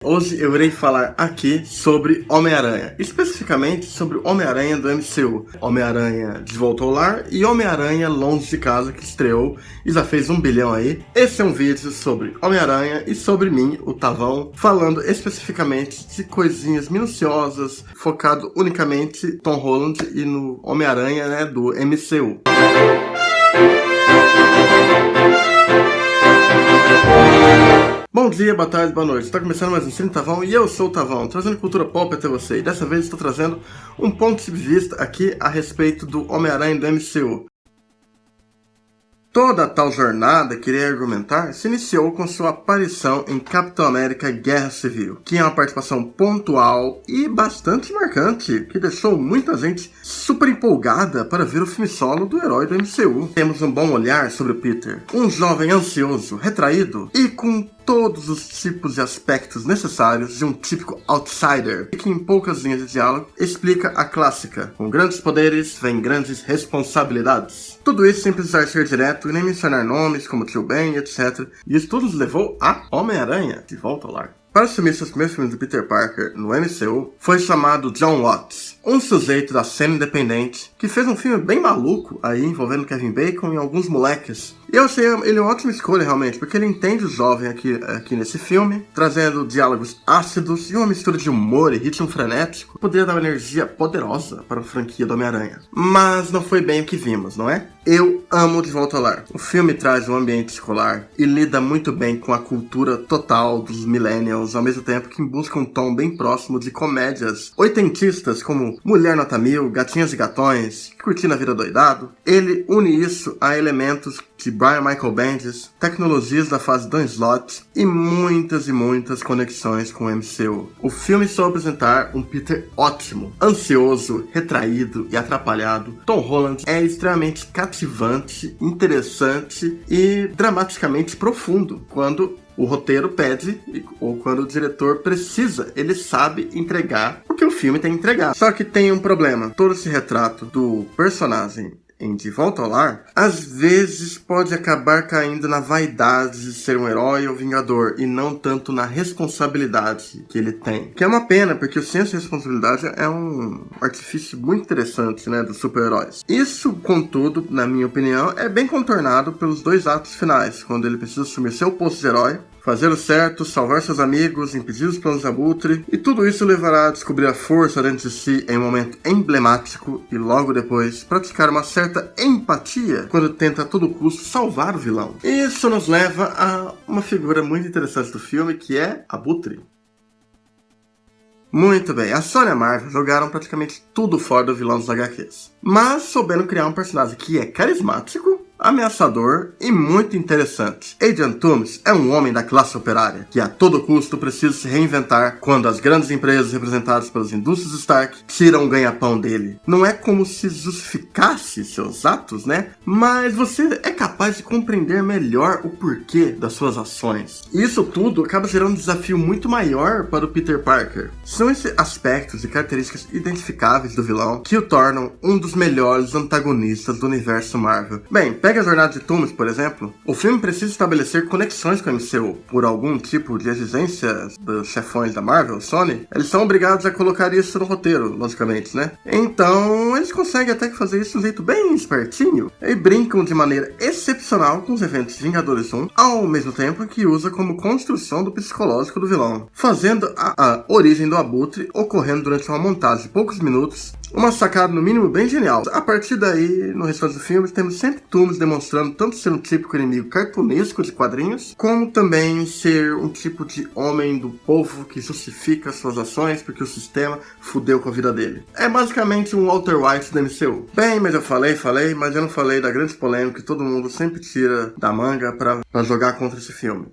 Hoje eu irei falar aqui sobre Homem-Aranha, especificamente sobre o Homem-Aranha do MCU, Homem-Aranha de Volta ao Lar e Homem-Aranha Longe de Casa, que estreou e já fez 1 bilhão aí. Esse é um vídeo sobre Homem-Aranha e sobre mim, o Tavão, falando especificamente de coisinhas minuciosas, focado unicamente em Tom Holland e no Homem-Aranha, né, do MCU. Bom dia, boa tarde, boa noite. Está começando mais um Cine Tavão e eu sou o Tavão, trazendo cultura pop até você. E dessa vez estou trazendo um ponto de vista aqui a respeito do Homem-Aranha do MCU. Toda a tal jornada, queria argumentar, se iniciou com sua aparição em Capitão América Guerra Civil, que é uma participação pontual e bastante marcante, que deixou muita gente super empolgada para ver o filme solo do herói do MCU. Temos um bom olhar sobre o Peter, um jovem ansioso, retraído e com todos os tipos e aspectos necessários de um típico outsider, que em poucas linhas de diálogo explica a clássica: com grandes poderes vem grandes responsabilidades. Tudo isso sem precisar ser direto e nem mencionar nomes como Tio Ben, etc. E isso tudo nos levou a Homem-Aranha de Volta ao Lar. Para assumir seus primeiros filmes do Peter Parker no MCU, foi chamado John Watts, um sujeito da cena independente, que fez um filme bem maluco aí, envolvendo Kevin Bacon e alguns moleques. E eu achei ele uma ótima escolha, realmente, porque ele entende o jovem aqui nesse filme, trazendo diálogos ácidos e uma mistura de humor e ritmo frenético, poderia dar uma energia poderosa para a franquia do Homem-Aranha. Mas não foi bem o que vimos, não é? Eu amo De Volta ao Lar. O filme traz um ambiente escolar e lida muito bem com a cultura total dos millennials, ao mesmo tempo que busca um tom bem próximo de comédias oitentistas como Mulher Nota 1000, Gatinhas e Gatões, Curtindo a Vida Doidado. Ele une isso a elementos de Brian Michael Bendis, tecnologias da fase Dan Slott e muitas conexões com o MCU. O filme soube apresentar um Peter ótimo, ansioso, retraído e atrapalhado. Tom Holland é extremamente cativante, interessante e dramaticamente profundo quando o roteiro pede ou quando o diretor precisa. Ele sabe entregar o que o filme tem que entregar. Só que tem um problema: todo esse retrato do personagem em De Volta ao Lar, às vezes pode acabar caindo na vaidade de ser um herói ou vingador, e não tanto na responsabilidade que ele tem. Que é uma pena, porque o senso de responsabilidade é um artifício muito interessante, né, dos super-heróis. Isso, contudo, na minha opinião, é bem contornado pelos 2 atos finais, quando ele precisa assumir seu posto de herói, fazer o certo, salvar seus amigos, impedir os planos de Abutre, e tudo isso levará a descobrir a força dentro de si em um momento emblemático e logo depois praticar uma certa empatia quando tenta a todo custo salvar o vilão. Isso nos leva a uma figura muito interessante do filme, que é Abutre. Muito bem, a Sony e a Marvel jogaram praticamente tudo fora do vilão dos HQs, mas souberam criar um personagem que é carismático, ameaçador e muito interessante. Adrian Toomes é um homem da classe operária, que a todo custo precisa se reinventar quando as grandes empresas representadas pelas indústrias Stark tiram o ganha-pão dele. Não é como se justificasse seus atos, né? Mas você é capaz de compreender melhor o porquê das suas ações. E isso tudo acaba gerando um desafio muito maior para o Peter Parker. São esses aspectos e características identificáveis do vilão que o tornam um dos melhores antagonistas do universo Marvel. Bem, pega a jornada de Toomes, por exemplo. O filme precisa estabelecer conexões com o MCU. Por algum tipo de exigência dos chefões da Marvel, Sony, eles são obrigados a colocar isso no roteiro, logicamente, né? Então, eles conseguem até que fazer isso de um jeito bem espertinho e brincam de maneira excepcional com os eventos de Vingadores 1, ao mesmo tempo que usa como construção do psicológico do vilão, fazendo a origem do Abutre ocorrendo durante uma montagem de poucos minutos. Uma sacada no mínimo bem genial. A partir daí, no restante do filme, temos sempre Toomes demonstrando tanto ser um típico inimigo cartunesco de quadrinhos, como também ser um tipo de homem do povo que justifica suas ações porque o sistema fudeu com a vida dele. É basicamente um Walter White do MCU. Bem, mas eu falei, mas eu não falei da grande polêmica que todo mundo sempre tira da manga pra jogar contra esse filme.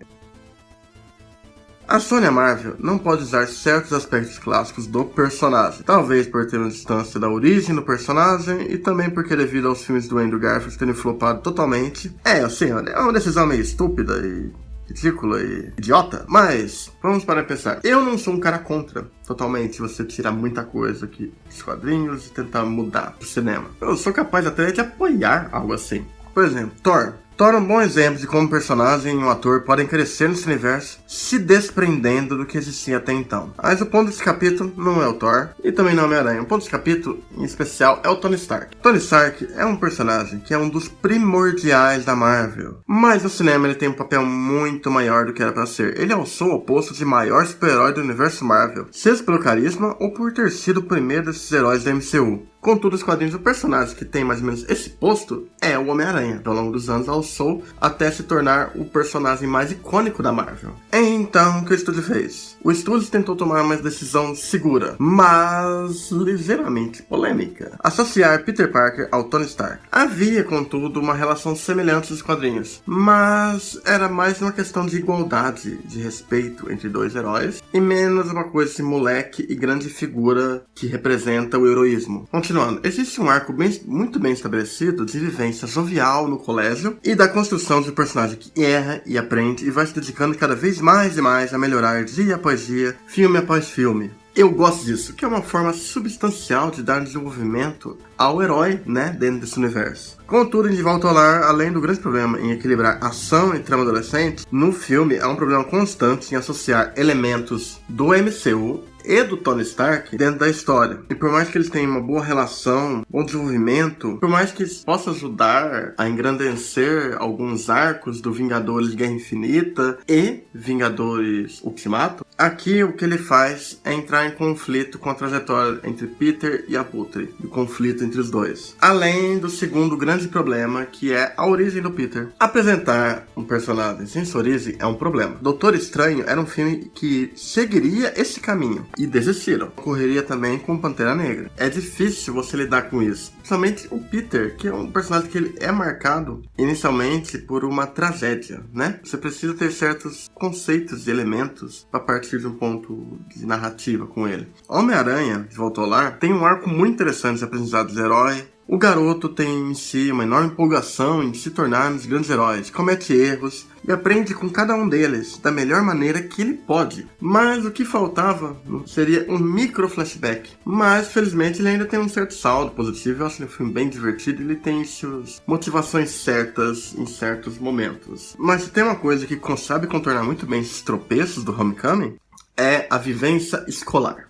A Sony e a Marvel não pode usar certos aspectos clássicos do personagem, talvez por ter uma distância da origem do personagem e também porque devido aos filmes do Andrew Garfield terem flopado totalmente. Eu sei, é uma decisão meio estúpida e ridícula e idiota, mas vamos para pensar. Eu não sou um cara contra totalmente você tirar muita coisa aqui dos quadrinhos e tentar mudar pro cinema. Eu sou capaz até de apoiar algo assim. Por exemplo, Thor. torna um bom exemplo de como o personagem e o ator podem crescer nesse universo, se desprendendo do que existia até então. Mas o ponto desse capítulo não é o Thor, e também não é o Homem-Aranha. O ponto desse capítulo, em especial, é o Tony Stark. Tony Stark é um personagem que é um dos primordiais da Marvel, mas no cinema ele tem um papel muito maior do que era pra ser. Ele alçou o oposto de maior super-herói do universo Marvel, seja pelo carisma ou por ter sido o primeiro desses heróis da MCU. Contudo, os quadrinhos do personagem que tem mais ou menos esse posto é o Homem-Aranha. Ao longo dos anos, alçou até se tornar o personagem mais icônico da Marvel. Então, o que o estúdio fez? O estúdio tentou tomar uma decisão segura, mas ligeiramente polêmica. Associar Peter Parker ao Tony Stark. Havia, contudo, uma relação semelhante nos quadrinhos, mas era mais uma questão de igualdade, de respeito entre dois heróis, e menos uma coisa de moleque e grande figura que representa o heroísmo. Continuando, existe um arco muito bem estabelecido de vivência jovial no colégio e da construção de um personagem que erra e aprende e vai se dedicando cada vez mais e mais a melhorar dia após dia, filme após filme. Eu gosto disso, que é uma forma substancial de dar desenvolvimento ao herói, né, dentro desse universo. Contudo, De Volta ao Lar, além do grande problema em equilibrar ação e trama adolescente, no filme há um problema constante em associar elementos do MCU e do Tony Stark dentro da história. E por mais que eles tenham uma boa relação, bom desenvolvimento, por mais que isso possa ajudar a engrandecer alguns arcos do Vingadores Guerra Infinita e Vingadores Ultimato, aqui o que ele faz é entrar em conflito com a trajetória entre Peter e Abutre, e o conflito entre os dois. Além do segundo grande problema, que é a origem do Peter. Apresentar um personagem sem sua origem é um problema. Doutor Estranho era um filme que seguiria esse caminho, e desistiram. Ocorreria também com Pantera Negra. É difícil você lidar com isso. Principalmente o Peter, que é um personagem que ele é marcado inicialmente por uma tragédia, né? Você precisa ter certos conceitos e elementos para partir de um ponto de narrativa com ele. Homem-Aranha, De Volta ao Lar, tem um arco muito interessante de aprendizado de herói. O garoto tem em si uma enorme empolgação em se tornar um dos grandes heróis, comete erros e aprende com cada um deles da melhor maneira que ele pode. Mas o que faltava seria um micro flashback. Mas felizmente ele ainda tem um certo saldo positivo. Eu acho ele um filme bem divertido e ele tem suas motivações certas em certos momentos. Mas se tem uma coisa que sabe contornar muito bem esses tropeços do Homecoming, é a vivência escolar.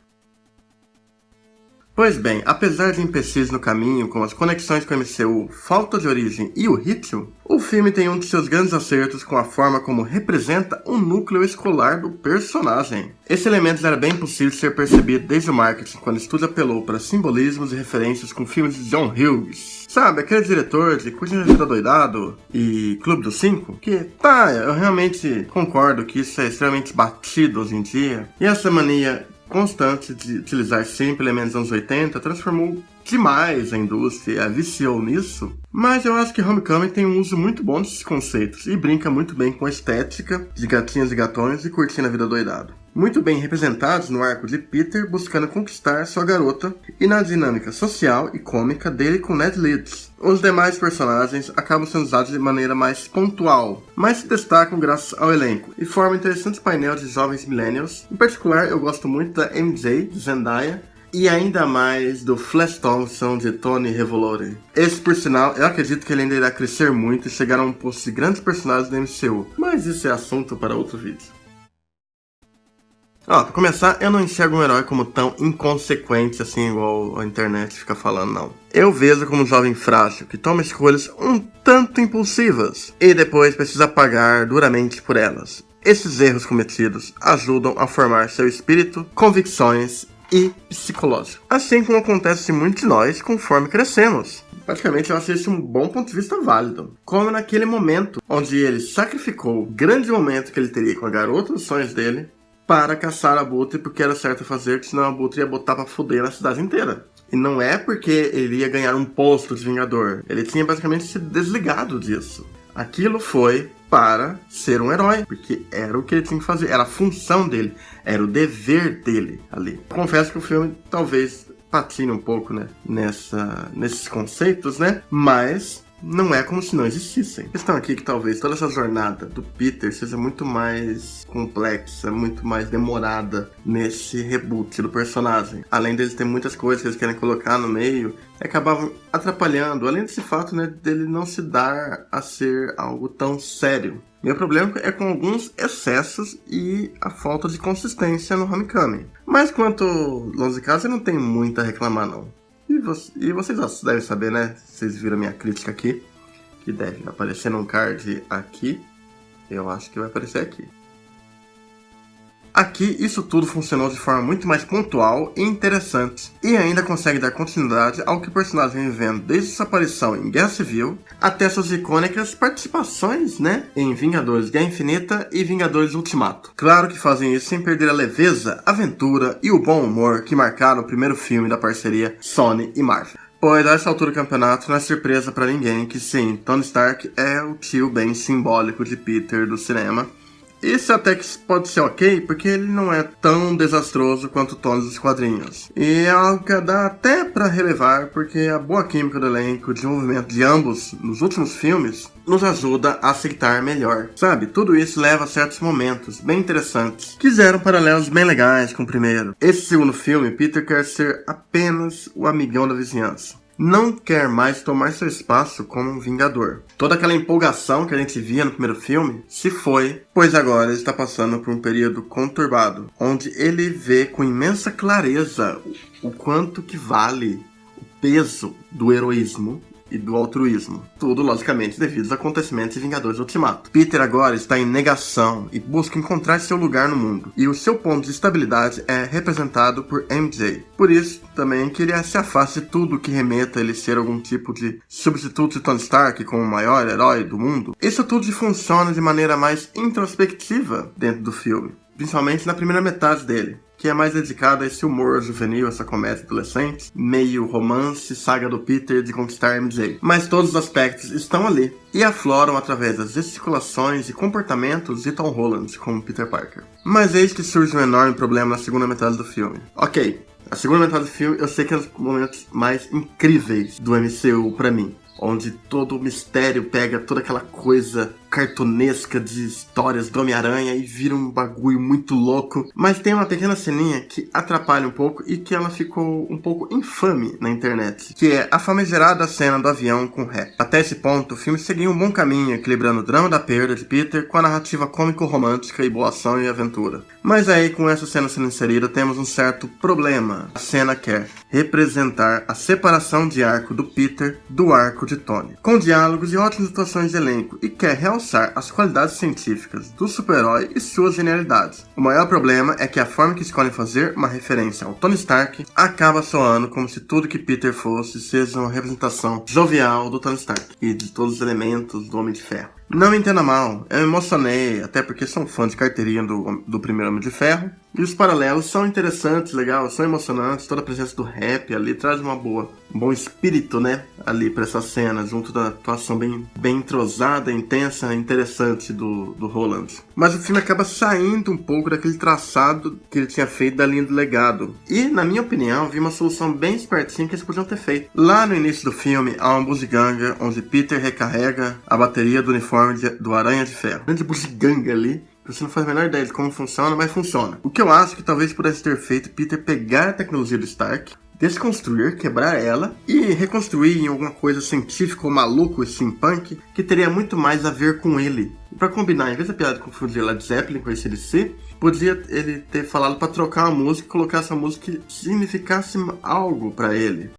Pois bem, apesar de empecilhos no caminho, como as conexões com o MCU, falta de origem e o ritmo, o filme tem um de seus grandes acertos com a forma como representa o núcleo escolar do personagem. Esse elemento era bem possível de ser percebido desde o marketing, quando o estúdio apelou para simbolismos e referências com filmes de John Hughes. Sabe, aquele diretor de Curtindo a Vida Doidado e Clube dos Cinco? Eu realmente concordo que isso é extremamente batido hoje em dia. E essa mania constante de utilizar sempre elementos dos anos 80 transformou demais a indústria, viciou nisso. Mas eu acho que Homecoming tem um uso muito bom desses conceitos e brinca muito bem com a estética de gatinhas e gatões e curtindo a vida doidado. Muito bem representados no arco de Peter buscando conquistar sua garota e na dinâmica social e cômica dele com Ned Leeds. Os demais personagens acabam sendo usados de maneira mais pontual, mas se destacam graças ao elenco e formam um interessante painel de jovens millennials. Em particular, eu gosto muito da MJ, de Zendaya, e ainda mais do Flash Thompson de Tony Revolori. Esse, por sinal, eu acredito que ele ainda irá crescer muito e chegar a um posto de grandes personagens do MCU, mas isso é assunto para outro vídeo. Pra começar, eu não enxergo um herói como tão inconsequente assim, igual a internet fica falando, não. Eu vejo como um jovem frágil, que toma escolhas um tanto impulsivas, e depois precisa pagar duramente por elas. Esses erros cometidos ajudam a formar seu espírito, convicções e psicológico. Assim como acontece com muitos de nós conforme crescemos. Praticamente eu achei esse um bom ponto de vista válido. Como naquele momento, onde ele sacrificou o grande momento que ele teria com a garota dos sonhos dele, para caçar Abutre porque era certo fazer, que senão Abutre ia botar pra fuder na cidade inteira. E não é porque ele ia ganhar um posto de Vingador. Ele tinha basicamente se desligado disso. Aquilo foi para ser um herói, porque era o que ele tinha que fazer, era a função dele, era o dever dele ali. Confesso que o filme talvez patine um pouco, né, nesses conceitos, né, mas não é como se não existissem. A questão aqui é que talvez toda essa jornada do Peter seja muito mais complexa, muito mais demorada nesse reboot do personagem. Além deles ter muitas coisas que eles querem colocar no meio, acabavam atrapalhando, além desse fato, né, dele não se dar a ser algo tão sério. Meu problema é com alguns excessos e a falta de consistência no Homecoming. Mas quanto Longe de Casa, eu não tenho muito a reclamar, não. E vocês já devem saber, né? Vocês viram a minha crítica aqui, que deve aparecer num card aqui. Eu acho que vai aparecer aqui. Aqui, isso tudo funcionou de forma muito mais pontual e interessante, e ainda consegue dar continuidade ao que o personagem vem vivendo desde sua aparição em Guerra Civil até suas icônicas participações, né, em Vingadores Guerra Infinita e Vingadores Ultimato. Claro que fazem isso sem perder a leveza, aventura e o bom humor que marcaram o primeiro filme da parceria Sony e Marvel. Pois a essa altura do campeonato não é surpresa pra ninguém que sim, Tony Stark é o tio bem simbólico de Peter do cinema. Isso até que pode ser ok, porque ele não é tão desastroso quanto o Tony dos quadrinhos. E é algo que dá até pra relevar, porque a boa química do elenco, o desenvolvimento de ambos nos últimos filmes, nos ajuda a aceitar melhor. Sabe, tudo isso leva a certos momentos bem interessantes, que geram paralelos bem legais com o primeiro. Esse segundo filme, Peter quer ser apenas o amigão da vizinhança. Não quer mais tomar seu espaço como um vingador. Toda aquela empolgação que a gente via no primeiro filme se foi, pois agora ele está passando por um período conturbado, onde ele vê com imensa clareza o quanto que vale o peso do heroísmo e do altruísmo. Tudo, logicamente, devido aos acontecimentos de Vingadores Ultimato. Peter agora está em negação e busca encontrar seu lugar no mundo. E o seu ponto de estabilidade é representado por MJ. Por isso, também, que ele se afaste de tudo que remeta a ele ser algum tipo de substituto de Tony Stark como o maior herói do mundo. Isso tudo funciona de maneira mais introspectiva dentro do filme, principalmente na primeira metade dele, que é mais dedicado a esse humor juvenil, essa comédia adolescente, meio romance, saga do Peter de conquistar MJ. Mas todos os aspectos estão ali e afloram através das gesticulações e comportamentos de Tom Holland como Peter Parker. Mas eis que surge um enorme problema na segunda metade do filme. Ok, a segunda metade do filme eu sei que é um dos momentos mais incríveis do MCU pra mim, onde todo o mistério pega toda aquela coisa cartunesca de histórias do Homem-Aranha e vira um bagulho muito louco. Mas tem uma pequena ceninha que atrapalha um pouco e que ela ficou um pouco infame na internet, que é a famigerada cena do avião com o rap. Até esse ponto, o filme seguia um bom caminho, equilibrando o drama da perda de Peter com a narrativa cômico-romântica e boa ação e aventura. Mas aí, com essa cena sendo inserida, temos um certo problema. A cena quer representar a separação de arco do Peter do arco de Tony, com diálogos e ótimas atuações de elenco, e quer realçar as qualidades científicas do super-herói e suas genialidades. O maior problema é que a forma que escolhem fazer uma referência ao Tony Stark acaba soando como se tudo que Peter fosse seja uma representação jovial do Tony Stark e de todos os elementos do Homem de Ferro. Não me entenda mal, eu me emocionei, até porque sou um fã de carteirinha do primeiro Homem de Ferro. E os paralelos são interessantes, legal, são emocionantes. Toda a presença do rap ali traz um bom espírito, né, ali pra essa cena, junto da atuação bem entrosada, intensa, interessante do Holland. Mas o filme acaba saindo um pouco daquele traçado que ele tinha feito da linha do legado. E, na minha opinião, vi uma solução bem espertinha que eles podiam ter feito. Lá no início do filme, há uma bugiganga onde Peter recarrega a bateria do uniforme do Aranha de Ferro. Grande bugiganga ali. Você não faz a menor ideia de como funciona, mas funciona. O que eu acho que talvez pudesse ter feito Peter pegar a tecnologia do Stark, desconstruir, quebrar ela e reconstruir em alguma coisa científica ou maluco e steampunk que teria muito mais a ver com ele. E pra combinar, em vez da piada de confundir Led Zeppelin com AC/DC, podia ele ter falado pra trocar a música e colocar essa música que significasse algo pra ele.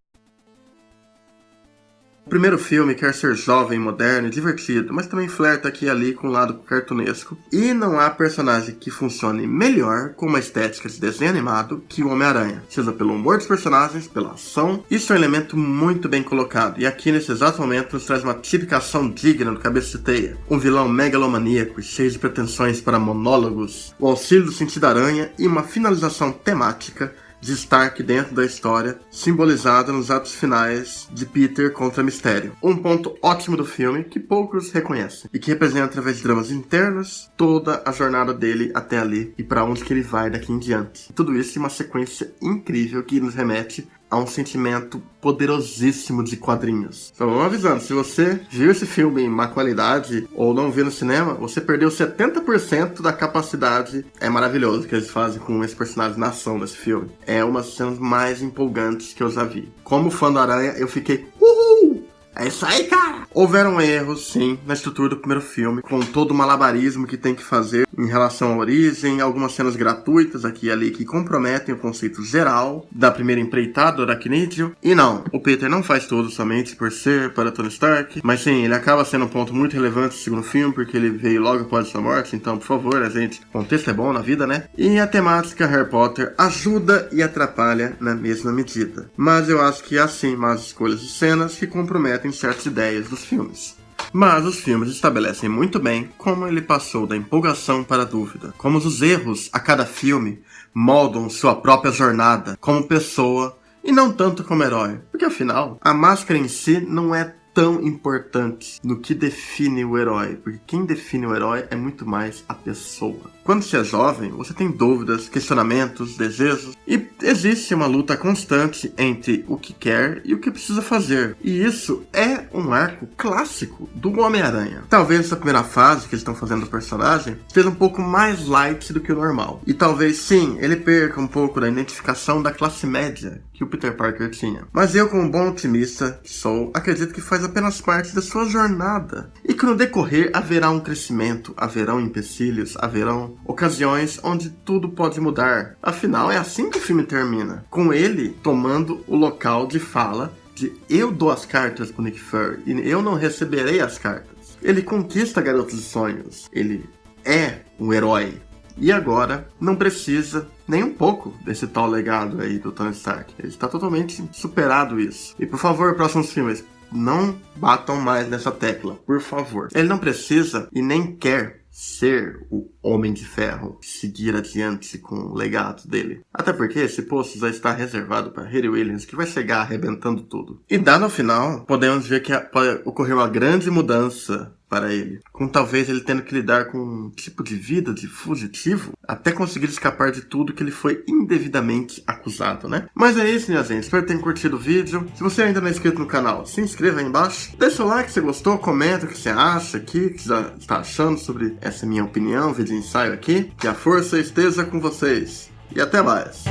O primeiro filme quer ser jovem, moderno e divertido, mas também flerta aqui e ali com o lado cartunesco. E não há personagem que funcione melhor com uma estética de desenho animado que o Homem-Aranha. Seja pelo humor dos personagens, pela ação. Isso é um elemento muito bem colocado. E aqui nesse exato momento nos traz uma típica ação digna do Cabeça de Teia. Um vilão megalomaníaco e cheio de pretensões para monólogos. O auxílio do Sentido-Aranha e uma finalização temática de Stark dentro da história, simbolizada nos atos finais de Peter contra Mistério. Um ponto ótimo do filme que poucos reconhecem e que representa, através de dramas internos, toda a jornada dele até ali e para onde que ele vai daqui em diante. Tudo isso em uma sequência incrível que nos remete a um sentimento poderosíssimo de quadrinhos. Então, vamos avisando, se você viu esse filme em má qualidade ou não viu no cinema, você perdeu 70% da capacidade. É maravilhoso que eles fazem com esse personagem na ação desse filme. É uma das cenas mais empolgantes que eu já vi. Como fã do Aranha, eu fiquei... Uhul! É isso aí, cara! Houveram erros, sim, na estrutura do primeiro filme, com todo o malabarismo que tem que fazer em relação à origem, algumas cenas gratuitas aqui e ali que comprometem o conceito geral da primeira empreitada do Aracnídeo. E não, o Peter não faz tudo somente por ser para Tony Stark, mas sim, ele acaba sendo um ponto muito relevante no segundo filme, porque ele veio logo após sua morte, então, por favor, a gente, contexto é bom na vida, né? E a temática Harry Potter ajuda e atrapalha na mesma medida. Mas eu acho que há sim más escolhas de cenas que comprometem certas ideias dos filmes. Mas os filmes estabelecem muito bem como ele passou da empolgação para a dúvida, como os erros a cada filme moldam sua própria jornada como pessoa e não tanto como herói, porque afinal, a máscara em si não é tão importante no que define o herói, porque quem define o herói é muito mais a pessoa. Quando você é jovem, você tem dúvidas, questionamentos, desejos, e existe uma luta constante entre o que quer e o que precisa fazer. E isso é um arco clássico do Homem-Aranha. Talvez essa primeira fase que eles estão fazendo do personagem seja um pouco mais light do que o normal. E talvez sim, ele perca um pouco da identificação da classe média que o Peter Parker tinha. Mas eu, como um bom otimista que sou, acredito que faz apenas parte da sua jornada. E que no decorrer haverá um crescimento, haverão empecilhos, haverão ocasiões onde tudo pode mudar. Afinal, é assim que o filme termina. Com ele tomando o local de fala de eu dou as cartas pro Nick Fury e eu não receberei as cartas. Ele conquista garotos de sonhos. Ele é um herói. E agora não precisa nem um pouco desse tal legado aí do Tony Stark. Ele está totalmente superado isso. E por favor, próximos filmes, não batam mais nessa tecla, por favor. Ele não precisa e nem quer ser o Homem de Ferro, seguir adiante com o legado dele. Até porque esse posto já está reservado para Riri Williams, que vai chegar arrebentando tudo. E dado ao final, podemos ver que pode ocorrer uma grande mudança para ele, com talvez ele tendo que lidar com um tipo de vida de fugitivo, até conseguir escapar de tudo que ele foi indevidamente acusado, né? Mas é isso, minha gente, espero que tenham curtido o vídeo. Se você ainda não é inscrito no canal, se inscreva aí embaixo, deixa o like se você gostou, comenta o que você acha aqui, o que você está achando sobre essa minha opinião, vídeo de ensaio aqui, que a força esteja com vocês, e até mais!